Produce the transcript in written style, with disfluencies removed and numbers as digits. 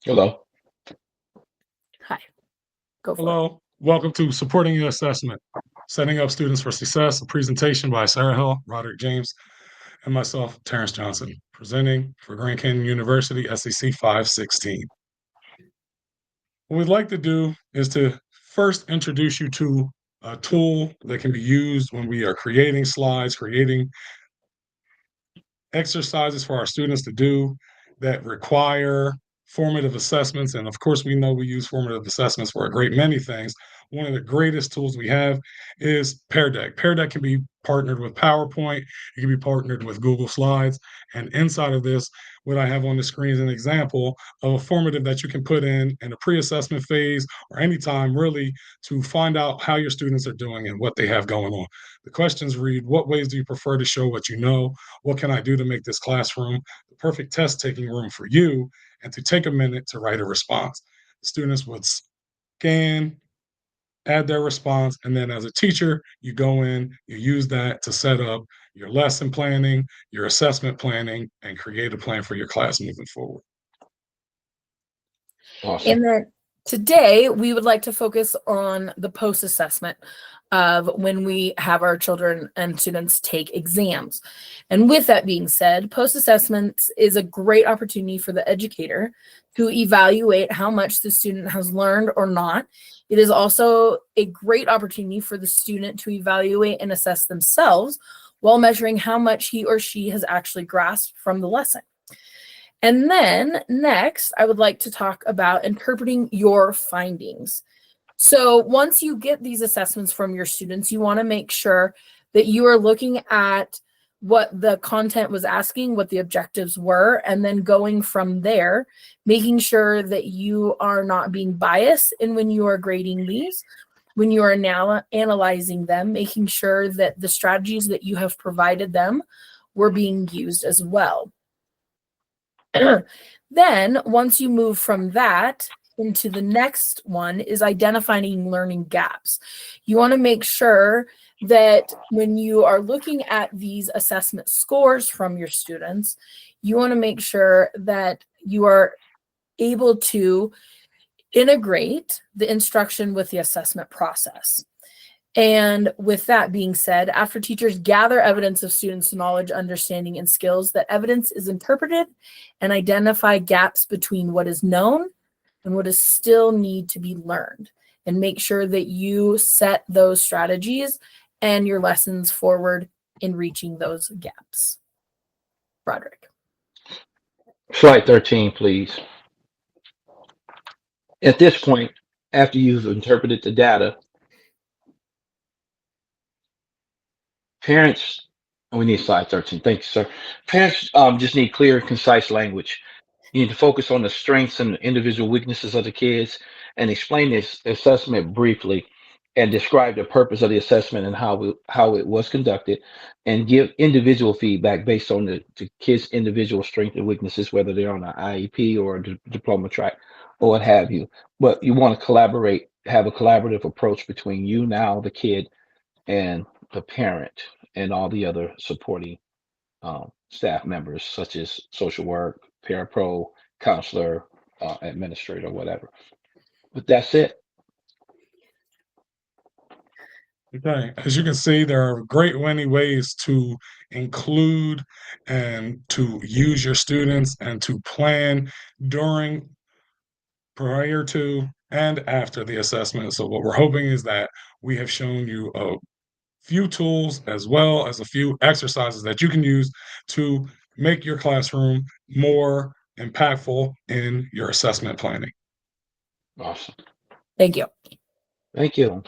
Hello. Hi, go for it. Hello, welcome to Supporting Your Assessment, Setting Up Students for Success, a presentation by Sara Hill, Roderick James, and myself, Terrance Johnson, presenting for Grand Canyon University, SEC 516. What we'd like to do is to first introduce you to a tool that can be used when we are creating slides, creating exercises for our students to do that require formative assessments. And of course, we know we use formative assessments for a great many things. One of the greatest tools we have is Pear Deck. Pear Deck can be partnered with PowerPoint, it can be partnered with Google Slides. And inside of this, what I have on the screen is an example of a formative that you can put in a pre-assessment phase or anytime really to find out how your students are doing and what they have going on. The questions read, what ways do you prefer to show what you know? What can I do to make this classroom the perfect test taking room for you? And to take a minute to write a response. The students would scan, add their response, and then as a teacher, you go in, you use that to set up your lesson planning, your assessment planning, and create a plan for your class moving forward. Awesome. And then today we would like to focus on the post-assessment of when we have our children and students take exams. And with that being said, post-assessments is a great opportunity for the educator to evaluate how much the student has learned or not. It is also a great opportunity for the student to evaluate and assess themselves while measuring how much he or she has actually grasped from the lesson. And then next, I would like to talk about interpreting your findings. So once you get these assessments from your students, you want to make sure that you are looking at what the content was asking, what the objectives were, and then going from there, making sure that you are not being biased in when you are grading these, when you are now analyzing them, making sure that the strategies that you have provided them were being used as well. Then once you move from that into the next one is identifying learning gaps. You want to make sure that when you are looking at these assessment scores from your students, you want to make sure that you are able to integrate the instruction with the assessment process. And with that being said, after teachers gather evidence of students' knowledge, understanding, and skills, that evidence is interpreted and identify gaps between what is known and what is still need to be learned. And make sure that you set those strategies and your lessons forward in reaching those gaps. Roderick. Slide 13, please. At this point, after you've interpreted the data, parents, we need slide 13. Thank you, sir. Parents just need clear, concise language. You need to focus on the strengths and individual weaknesses of the kids and explain this assessment briefly and describe the purpose of the assessment and how it was conducted and give individual feedback based on the kids' individual strengths and weaknesses, whether they're on an IEP or a diploma track or what have you. But you want to collaborate, have a collaborative approach between you now, the kid, and the parent and all the other supporting staff members, such as social work, parapro, counselor, administrator, whatever. But that's it. Okay, as you can see, there are great many ways to include and to use your students and to plan during, prior to, and after the assessment. So what we're hoping is that we have shown you a few tools as well as a few exercises that you can use to make your classroom more impactful in your assessment planning. Awesome. Thank you. Thank you.